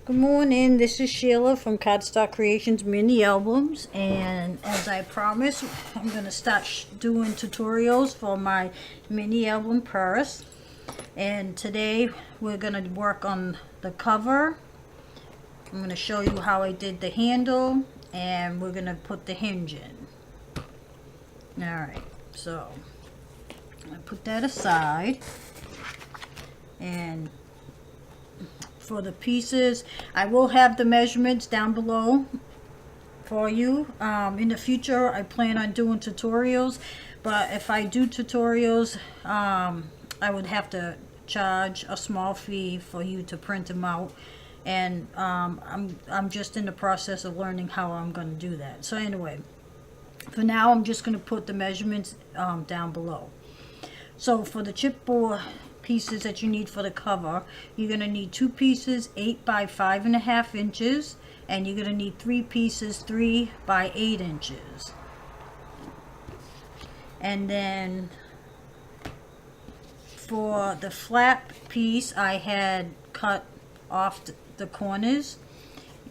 Good morning, this is Sheila from Cardstock Creations Mini Albums, and as I promised, I'm going to start doing tutorials for my mini album purse. And today we're going to work on the cover. I'm going to show you how I did the handle, and we're going to put the hinge in. Alright, so I put that aside, and for the pieces, I will have the measurements down below for you. In the future, I plan on doing tutorials, but if I do tutorials, I would have to charge a small fee for you to print them out, and I'm just in the process of learning how I'm going to do that. So anyway, for now, I'm just going to put the measurements down below. So for the chipboard pieces that you need for the cover, you're going to need 2 pieces 8 by 5.5 inches, and you're going to need 3 pieces 3 by 8 inches. And then for the flap piece, I had cut off the corners.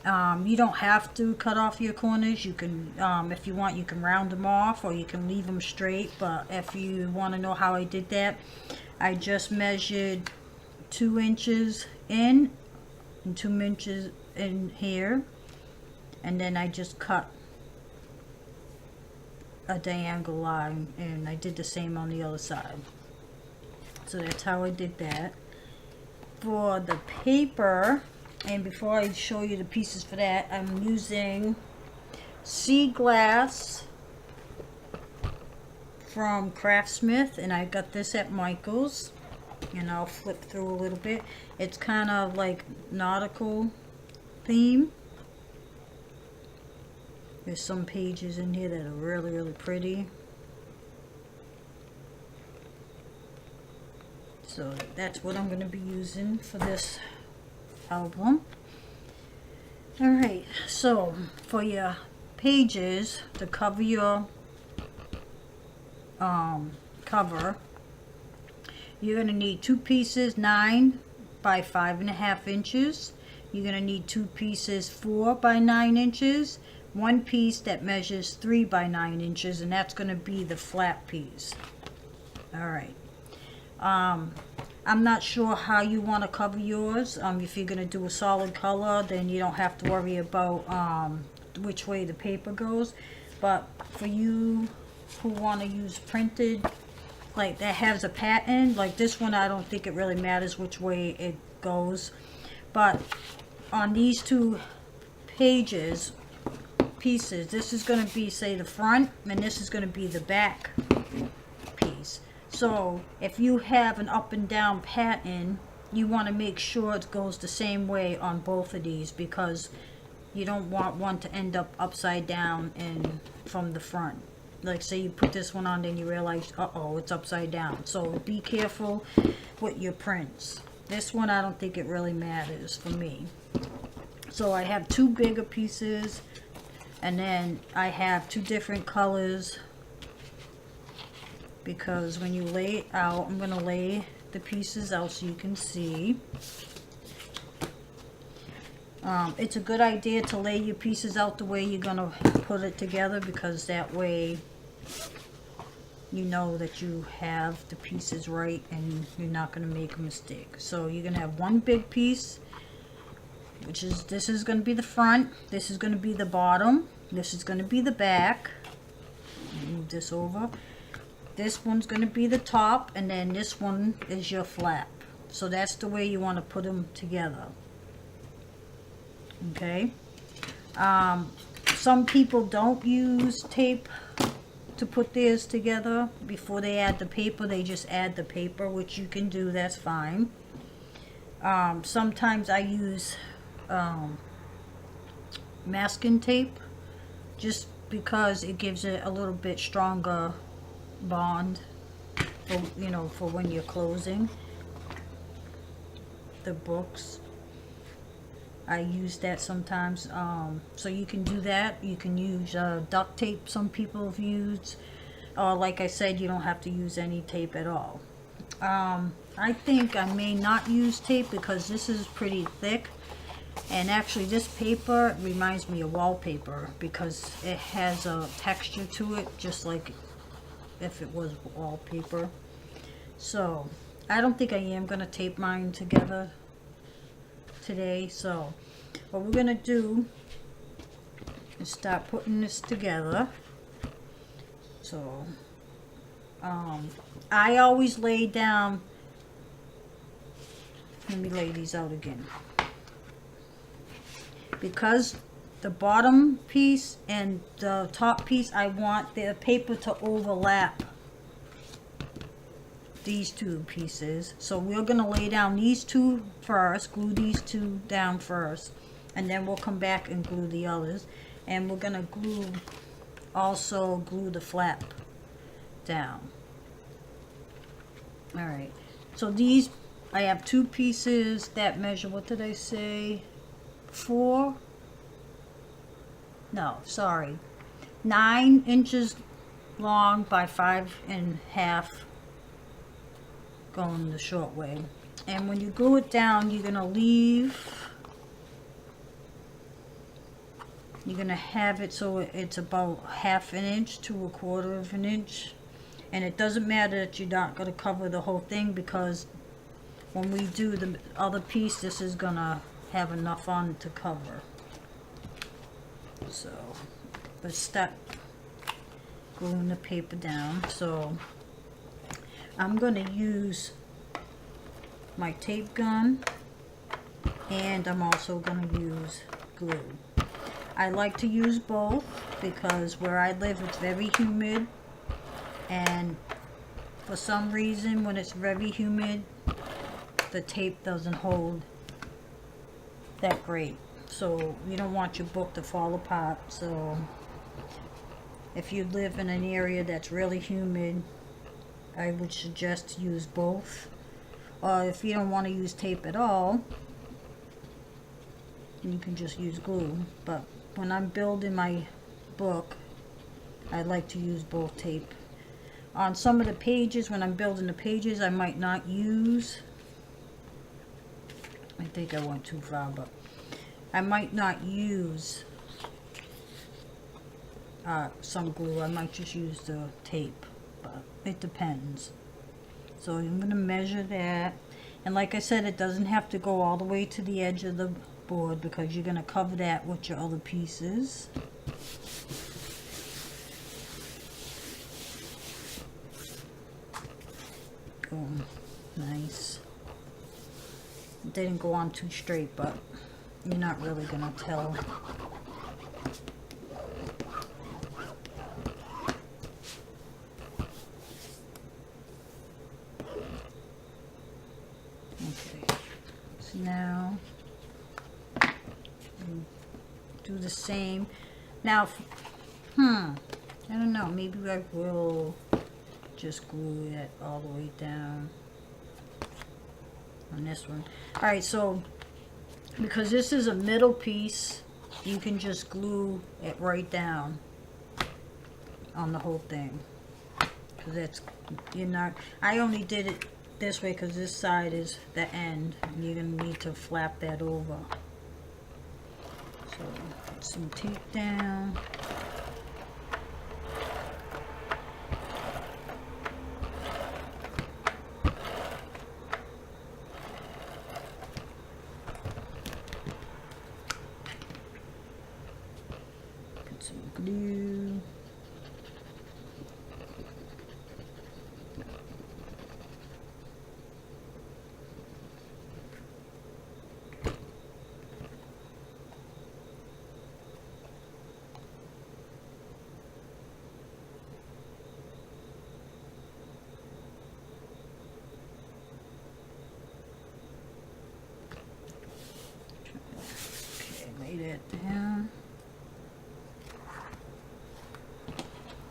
You don't have to cut off your corners. You can, if you want, you can round them off, or you can leave them straight. But if you want to know how I did that, I just measured 2 inches in and 2 inches in here, and then I just cut a diagonal line, and I did the same on the other side. So that's how I did that. For the paper, and before I show you the pieces for that, I'm using sea glass from Craftsmith, and I got this at Michael's, and I'll flip through a little bit. It's kind of like nautical theme. There's some pages in here that are really pretty. So that's what I'm going to be using for this album. Alright, so for your pages to cover your cover, you're going to need 2 pieces 9 by 5.5 inches. You're going to need 2 pieces 4 by 9 inches, 1 piece that measures 3 by 9 inches, and that's going to be the flap piece. Alright, I'm not sure how you want to cover yours. If you're going to do a solid color, then you don't have to worry about which way the paper goes. But for you who want to use printed, like that has a pattern, like this one, I don't think it really matters which way it goes. But on these 2 pieces, this is going to be, say, the front, and this is going to be the back piece. So if you have an up and down pattern, you want to make sure it goes the same way on both of these, because you don't want one to end up upside down and from the front. Like, say you put this one on, then you realize, uh-oh, it's upside down. So be careful with your prints. This one, I don't think it really matters for me. So I have 2 bigger pieces, and then I have 2 different colors, because when you lay it out, I'm going to lay the pieces out so you can see. It's a good idea to lay your pieces out the way you're going to put it together, because that way you know that you have the pieces right and you're not going to make a mistake. So you're going to have 1 big piece, which is, this is going to be the front, this is going to be the bottom, this is going to be the back. Move this over. This one's going to be the top, and then this one is your flap. So that's the way you want to put them together. Okay. Some people don't use tape to put theirs together. Before they add the paper, they just add the paper, which you can do, that's fine. Sometimes I use masking tape, just because it gives it a little bit stronger bond for, you know, for when you're closing the books. I use that sometimes. So you can do that. You can use duct tape, some people have used, or like I said, you don't have to use any tape at all. I think I may not use tape because this is pretty thick, And actually this paper reminds me of wallpaper because it has a texture to it, just like if it was wallpaper. So I don't think I am going to tape mine together today. So what we're going to do is start putting this together. So I always lay down, let me lay these out again, because the bottom piece and the top piece, I want the paper to overlap these two pieces. So we're going to lay down these two first, glue these two down first, and then we'll come back and glue the others. And we're going to glue the flap down. Alright, so these, I have two pieces that measure, what did I say, 9 inches long by 5.5 going the short way. And when you glue it down, you're going to have it so it's about 1/2 inch to 1/4 inch. And it doesn't matter that you're not going to cover the whole thing, because when we do the other piece, this is going to have enough on to cover. So let's start gluing the paper down. So I'm going to use my tape gun, and I'm also going to use glue. I like to use both because where I live it's very humid, and for some reason when it's very humid the tape doesn't hold that great. So you don't want your book to fall apart. So if you live in an area that's really humid, I would suggest to use both. Or if you don't want to use tape at all, you can just use glue. But when I'm building my book, I like to use both tape. On some of the pages, when I'm building the pages, I might not use, I think I went too far, but I might not use some glue. I might just use the tape, but it depends. So I'm going to measure that, and like I said, it doesn't have to go all the way to the edge of the board because you're going to cover that with your other pieces. Oh, nice. It didn't go on too straight, but you're not really going to tell. Okay, so now do the same. Now, I don't know, maybe I will just glue it all the way down on this one. Alright, so because this is a middle piece, you can just glue it right down on the whole thing, because that's, you're not, I only did it this way because this side is the end and you're going to need to flap that over. So put some tape down. Put some glue. Lay that down.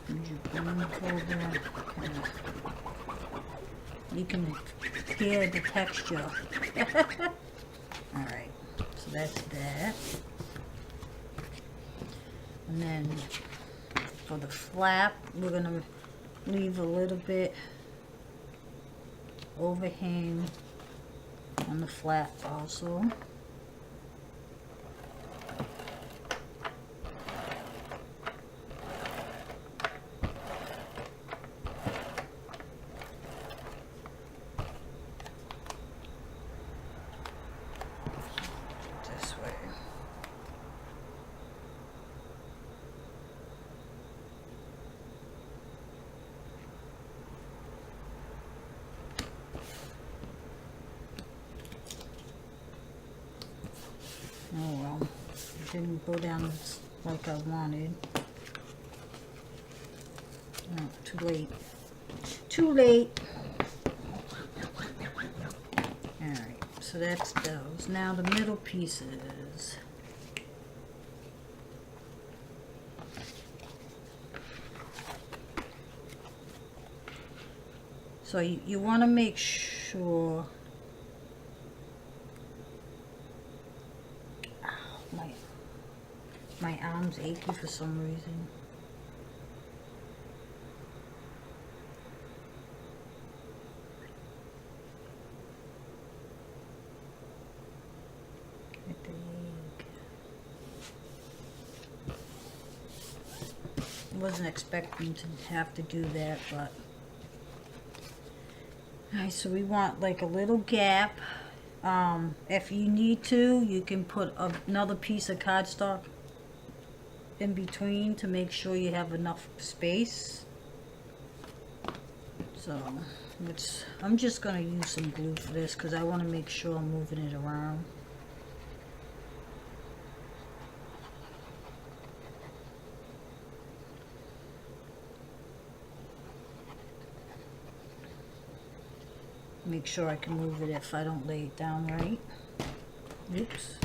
Use your glue folder. You can hear the texture. Alright, so that's that. And then for the flap, we're going to leave a little bit overhang on the flap also. This way. Oh well, it didn't go down like I wanted. No, too late. Too late. Alright, so that's those. Now the middle pieces. So you want to make sure. Ow, my arm's achy for some reason. Wasn't expecting to have to do that, but alright, so we want like a little gap. If you need to, you can put another piece of cardstock in between to make sure you have enough space. So I'm just gonna use some glue for this because I want to make sure I'm moving it around. Make sure I can move it if I don't lay it down right. Oops.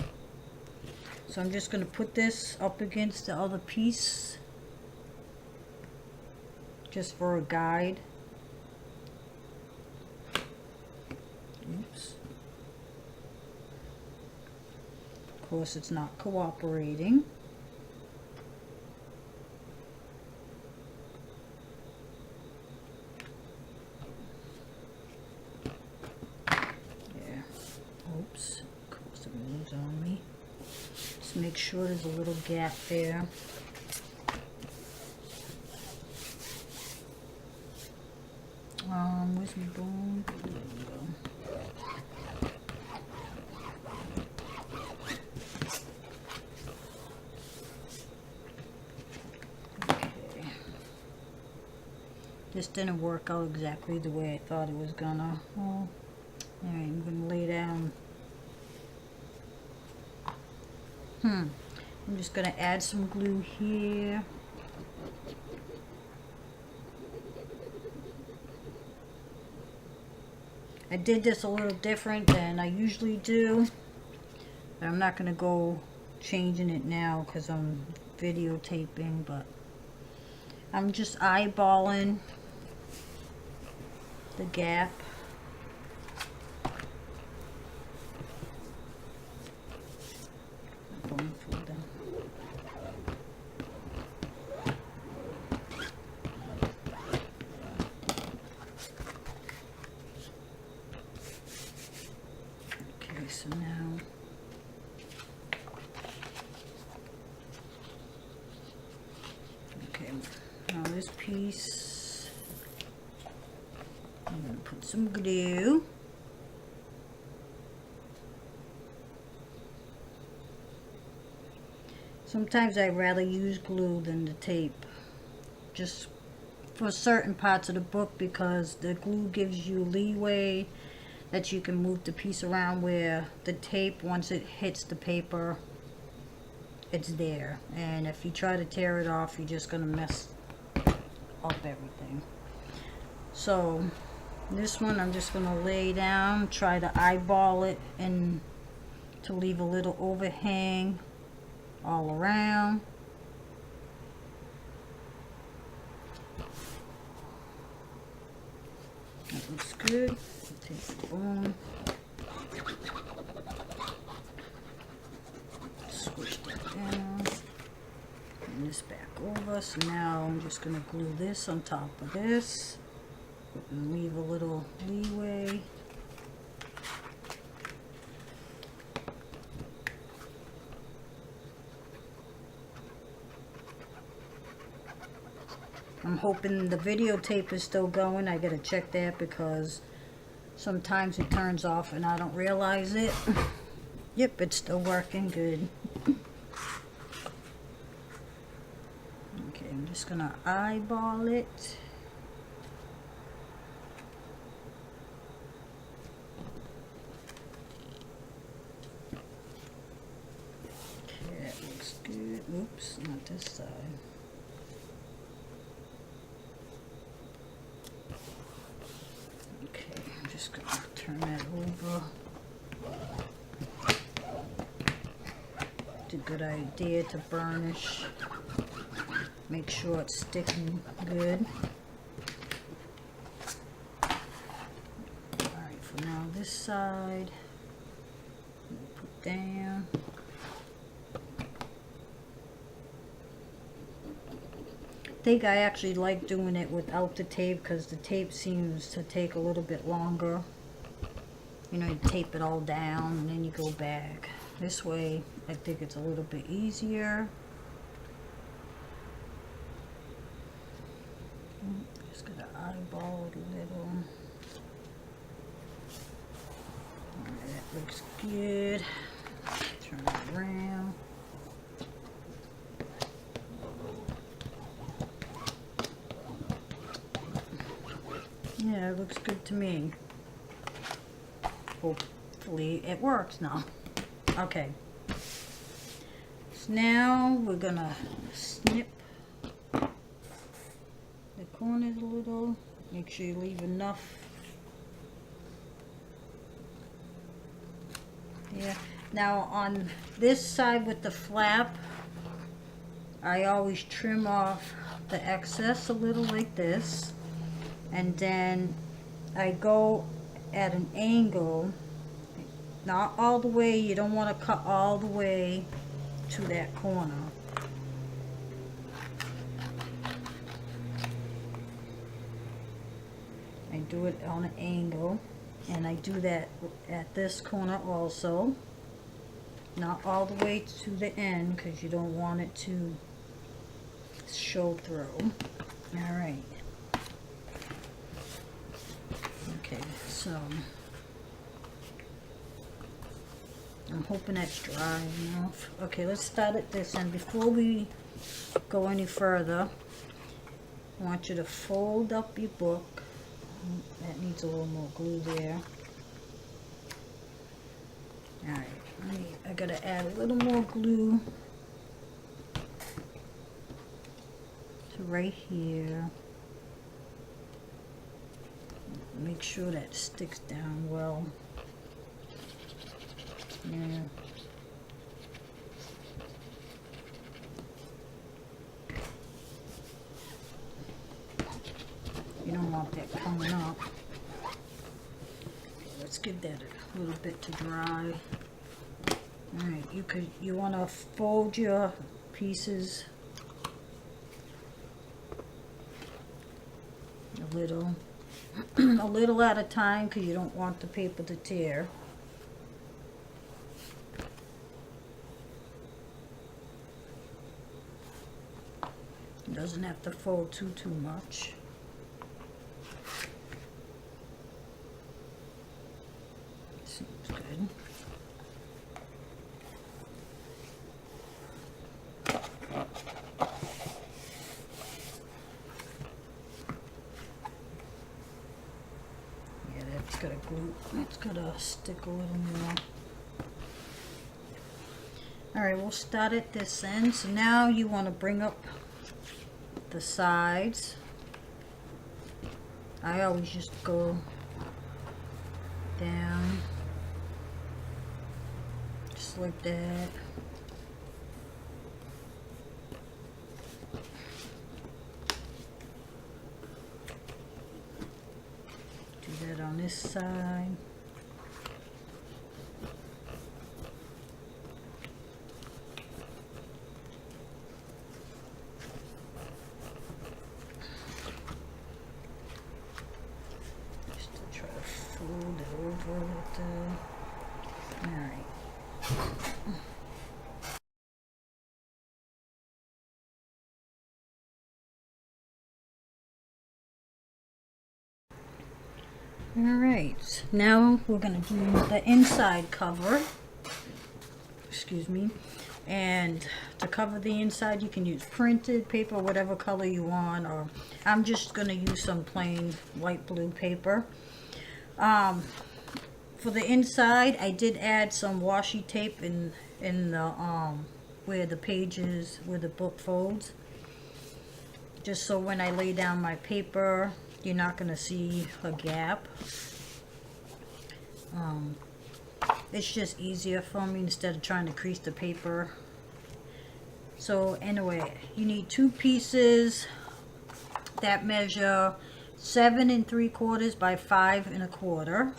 So I'm just going to put this up against the other piece just for a guide. Oops. Of course, it's not cooperating. Oops, of course it moves on me. Just make sure there's a little gap there. Where's my bone? There we go. Okay. This didn't work out exactly the way I thought it was gonna. Well, alright, I'm gonna lay down. I'm just gonna add some glue here. I did this a little different than I usually do, but I'm not gonna go changing it now because I'm videotaping, but I'm just eyeballing the gap. Okay, so now this piece, I'm going to put some glue. Sometimes I'd rather use glue than the tape, just for certain parts of the book, because the glue gives you leeway that you can move the piece around, where the tape, once it hits the paper, it's there. And if you try to tear it off, you're just going to mess up everything. So this one I'm just going to lay down, try to eyeball it, and to leave a little overhang all around. That looks good. Take the bone, squish that down, bring this back over. So now I'm just going to glue this on top of this and leave a little leeway. I'm hoping the videotape is still going. I gotta check that because sometimes it turns off and I don't realize it. Yep, it's still working good. Okay, I'm just gonna eyeball it. Okay, that looks good. Oops, not this side. Okay, I'm just gonna turn that over. It's a good idea to burnish. Make sure it's sticking good. Alright, for now this side, put down. I think I actually like doing it without the tape because the tape seems to take a little bit longer. You know, you tape it all down and then you go back. This way, I think it's a little bit easier. Just gonna eyeball it a little. Alright, that looks good. Turn it around. Yeah, it looks good to me. Hopefully it works now. Okay. So now we're gonna snip the corners a little. Make sure you leave enough. Yeah. Now on this side with the flap, I always trim off the excess a little like this. And then I go at an angle, not all the way, you don't want to cut all the way to that corner. I do it on an angle, and I do that at this corner also. Not all the way to the end because you don't want it to show through. Alright. Okay, so I'm hoping that's dry enough. Okay, let's start at this end. Before we go any further, I want you to fold up your book. That needs a little more glue there. Alright, I gotta add a little more glue to right here. Make sure that sticks down well. Yeah. You don't want that coming up. Okay, let's give that a little bit to dry. Alright, you want to fold your pieces a little. A little at a time because you don't want the paper to tear. It doesn't have to fold too much. Seems good. It's gonna stick a little more. Alright, we'll start at this end. So now you want to bring up the sides. I always just go down just like that. Do that on this side. Fold it over with the, alright. Alright, now we're going to do the inside cover. excuse me. And to cover the inside, you can use printed paper, whatever color you want, or I'm just going to use some plain light blue paper. For the inside, I did add some washi tape in the where the pages, where the book folds, just so when I lay down my paper, you're not going to see a gap. It's just easier for me instead of trying to crease the paper. So anyway, you need 2 pieces that measure 7 3/4 by 5 1/4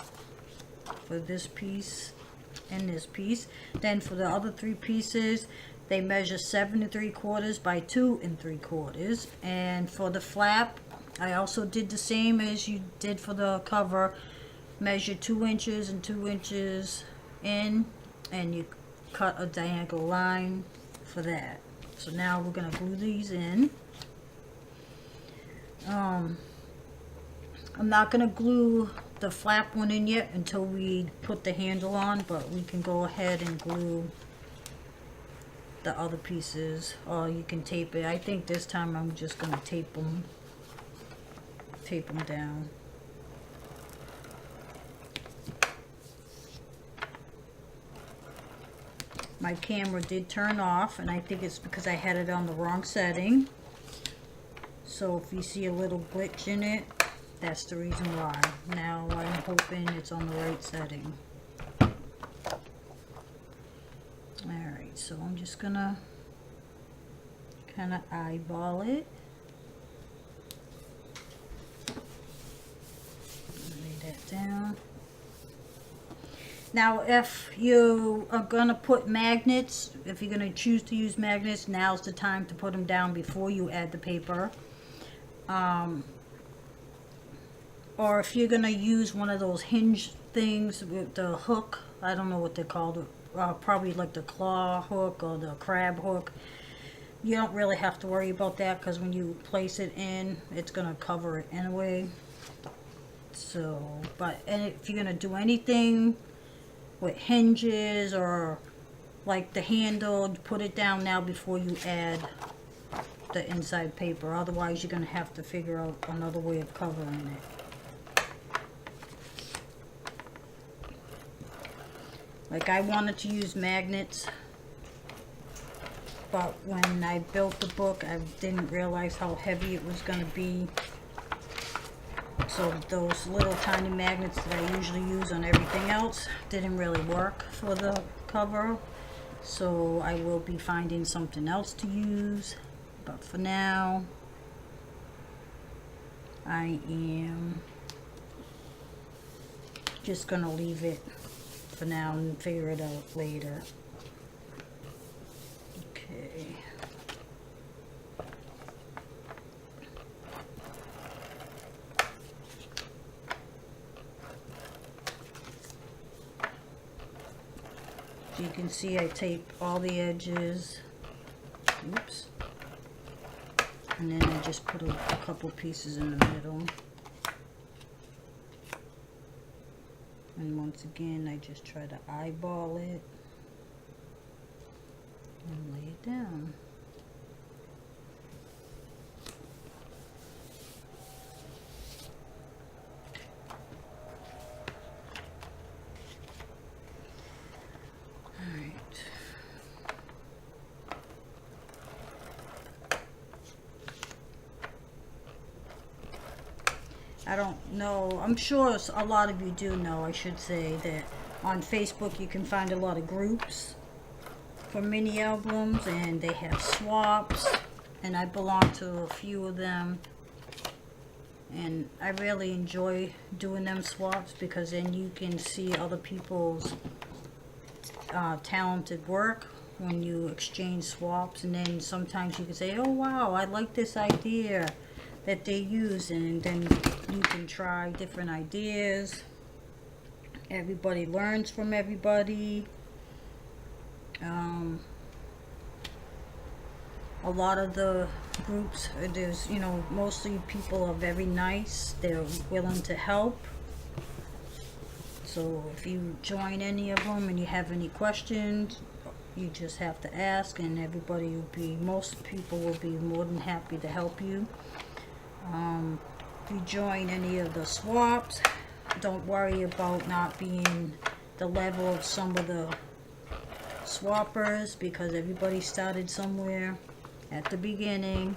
for this piece and this piece. Then for the other 3 pieces, they measure 7 3/4 by 2 3/4. And for the flap, I also did the same as you did for the cover. Measure 2 inches and 2 inches in, and you cut a diagonal line for that. So now we're going to glue these in. I'm not going to glue the flap one in yet until we put the handle on, but we can go ahead and glue the other pieces, or you can tape it. I think this time I'm just going to tape them down. My camera did turn off, and I think it's because I had it on the wrong setting. So if you see a little glitch in it, that's the reason why. Now I'm hoping it's on the right setting. Alright, so I'm just gonna kind of eyeball it. Lay that down. Now, if you are going to put magnets, if you're going to choose to use magnets, now's the time to put them down before you add the paper. Or if you're going to use one of those hinge things with the hook, I don't know what they're called, probably like the claw hook or the crab hook. You don't really have to worry about that, because when you place it in, it's going to cover it anyway. So, and if you're going to do anything with hinges or like the handle, put it down now before you add the inside paper. Otherwise, you're going to have to figure out another way of covering it. Like, I wanted to use magnets, but when I built the book, I didn't realize how heavy it was going to be. So those little tiny magnets that I usually use on everything else didn't really work for the cover. So I will be finding something else to use. But for now, I am just going to leave it for now and figure it out later. Okay. You can see I tape all the edges. Oops. And then I just put a couple pieces in the middle. And once again, I just try to eyeball it and lay it down. I don't know, I'm sure a lot of you do know, I should say, that on Facebook you can find a lot of groups for mini albums, and they have swaps, and I belong to a few of them, and I really enjoy doing them swaps, because then you can see other people's talented work when you exchange swaps, and then sometimes you can say, oh wow, I like this idea that they use, and then you can try different ideas. Everybody learns from everybody. A lot of the groups, there's, you know, mostly people are very nice. They're willing to help. So if you join any of them and you have any questions, You just have to ask, and everybody will be, most people will be more than happy to help you. If you join any of the swaps, don't worry about not being the level of some of the swappers, because everybody started somewhere at the beginning.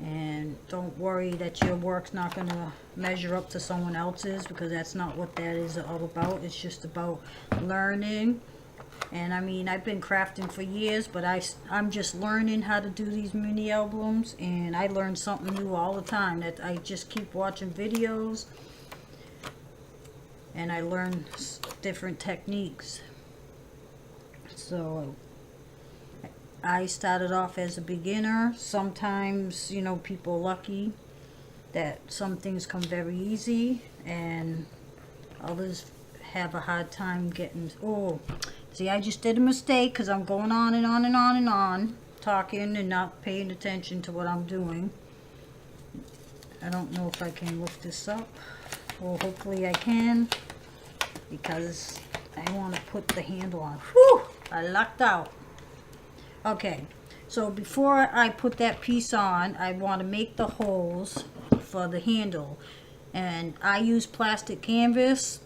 And don't worry that your work's not going to measure up to someone else's, because that's not what that is all about. It's just about learning. And I mean, I've been crafting for years, but I'm just learning how to do these mini albums, and I learn something new all the time. That I just keep watching videos, and I learn different techniques. So I started off as a beginner. Sometimes, you know, people are lucky that some things come very easy, and others have a hard time getting. Oh, see, I just did a mistake because I'm going on and on and on and on, talking and not paying attention to what I'm doing. I don't know if I can lift this up. Well, hopefully I can, because I want to put the handle on. Whew! I lucked out. Okay, so before I put that piece on, I want to make the holes for the handle. And I use plastic canvas.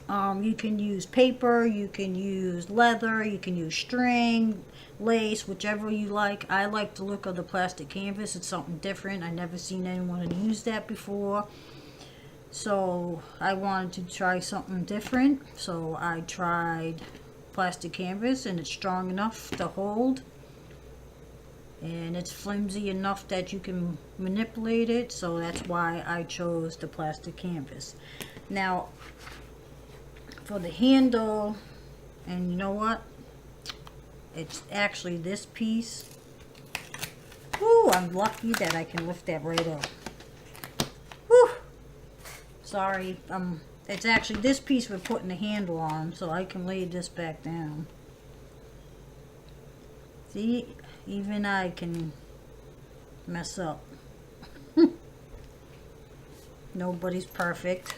You can use paper, you can use leather, you can use string, lace, whichever you like. I like the look of the plastic canvas. It's something different. I never seen anyone use that before. So I wanted to try something different. So I tried plastic canvas, and it's strong enough to hold. And it's flimsy enough that you can manipulate it. So that's why I chose the plastic canvas. Now, for the handle, and you know what? It's actually this piece. Woo, I'm lucky that I can lift that right up. Woo! Sorry, it's actually this piece we're putting the handle on, so I can lay this back down. See, even I can mess up. Nobody's perfect.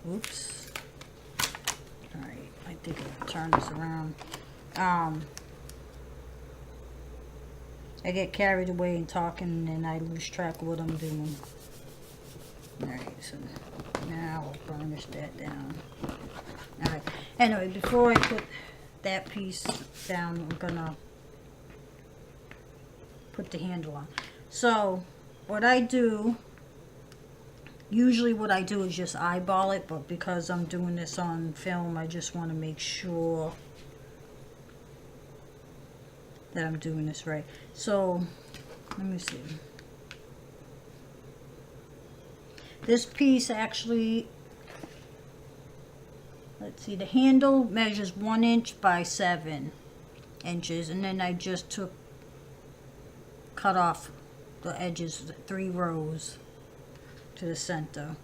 Oops. Alright, I think I'll turn this around. I get carried away in talking, and I lose track of what I'm doing. Alright, so now I'll burnish that down. Alright, anyway, before I put that piece down, I'm gonna put the handle on. So, what I do, usually what I do is just eyeball it, but because I'm doing this on film, I just want to make sure that I'm doing this right. So, let me see. This piece actually, let's see, the handle measures 1 inch by 7 inches, and then I just cut off the edges, 3 rows to the center.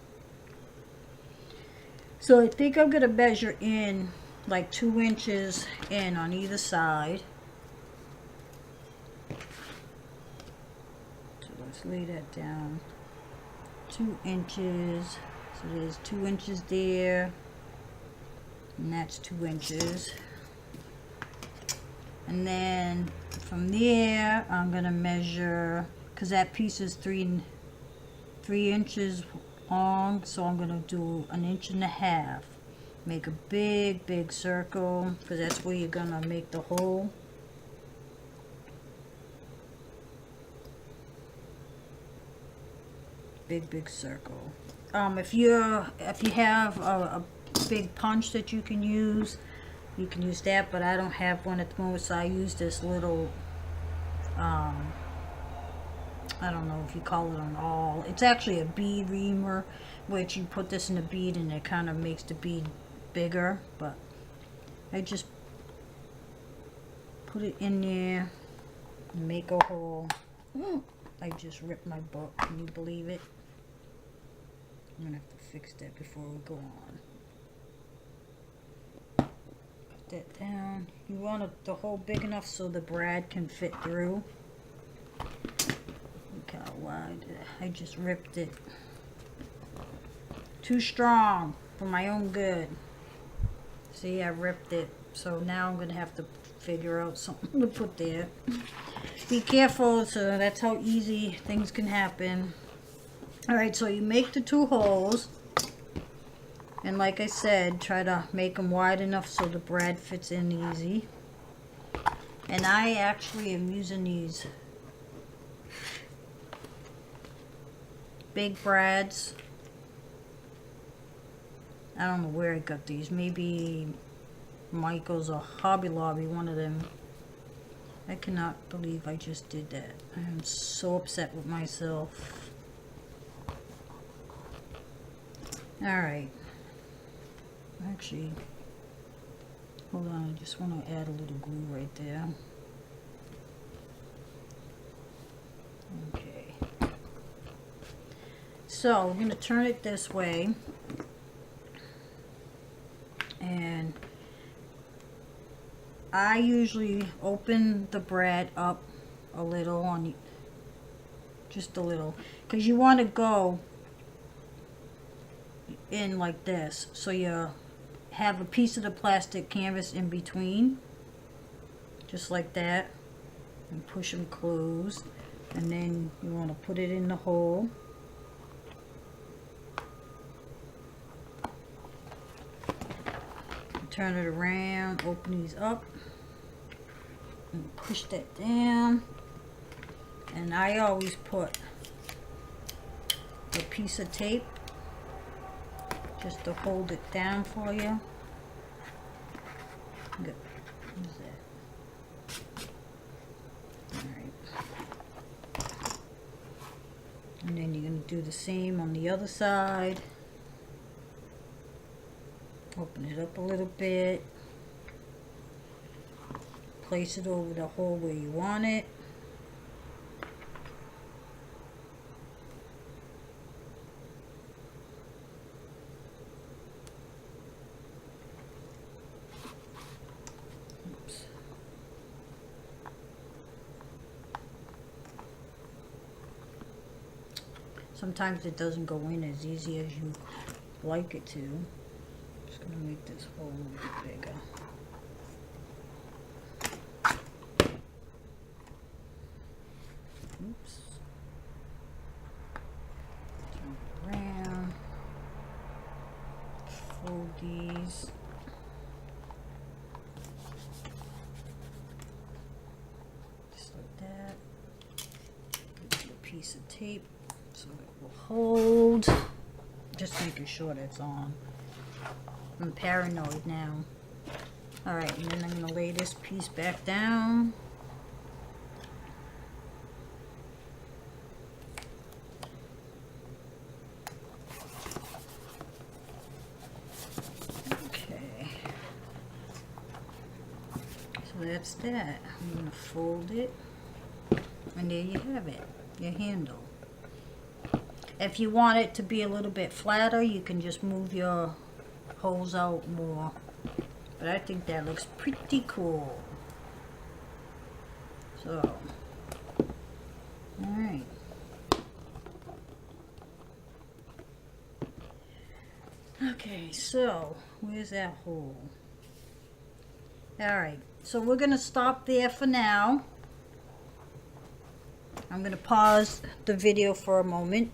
So I think I'm going to measure in like 2 inches in on either side. So let's lay that down. 2 inches. So there's 2 inches there, and that's 2 inches. And then from there, I'm going to measure, because that piece is 3 inches long, so I'm going to do 1.5 inches. Make a big circle, because that's where you're going to make the hole. Big circle. If you have a big punch that you can use that, but I don't have one at the moment, so I use this little I don't know if you call it an awl. It's actually a bead reamer, which you put this in a bead and it kind of makes the bead bigger, but I just put it in there and make a hole. I just ripped my book. Can you believe it? I'm gonna have to fix that before we go on. Put that down. You want the hole big enough so the brad can fit through. Look how wide. I just ripped it. Too strong for my own good. See, I ripped it So now I'm going to have to figure out something to put there. Be careful, so that's how easy things can happen. Alright, so you make the 2 holes. And like I said, try to make them wide enough so the brad fits in easy. And I actually am using these big brads. I don't know where I got these. Maybe Michael's or Hobby Lobby, one of them. I cannot believe I just did that. I am so upset with myself. Alright. Actually, hold on, I just want to add a little glue right there. Okay. So, we're going to turn it this way. And I usually open the brad up a little on, just a little, because you want to go in like this, so you have a piece of the plastic canvas in between, just like that, and push them closed, and then you want to put it in the hole. Turn it around, open these up, and push that down. And I always put a piece of tape just to hold it down for you. Good. What is that? Alright. And then you're going to do the same on the other side. Open it up a little bit. Place it over the hole where you want it. Oops. Sometimes it doesn't go in as easy as you like it to. Just gonna make this hole a little bit bigger. Oops. Turn it around. Fold these. Just like that. Give it a piece of tape so it will hold. Just making sure that's on. I'm paranoid now. Alright, and then I'm going to lay this piece back down. Okay. So that's that. I'm going to fold it. And there you have it. Your handle. If you want it to be a little bit flatter, you can just move your holes out more, but I think that looks pretty cool. So, alright. Okay, so where's that hole? Alright, so we're gonna stop there for now. I'm gonna pause the video for a moment.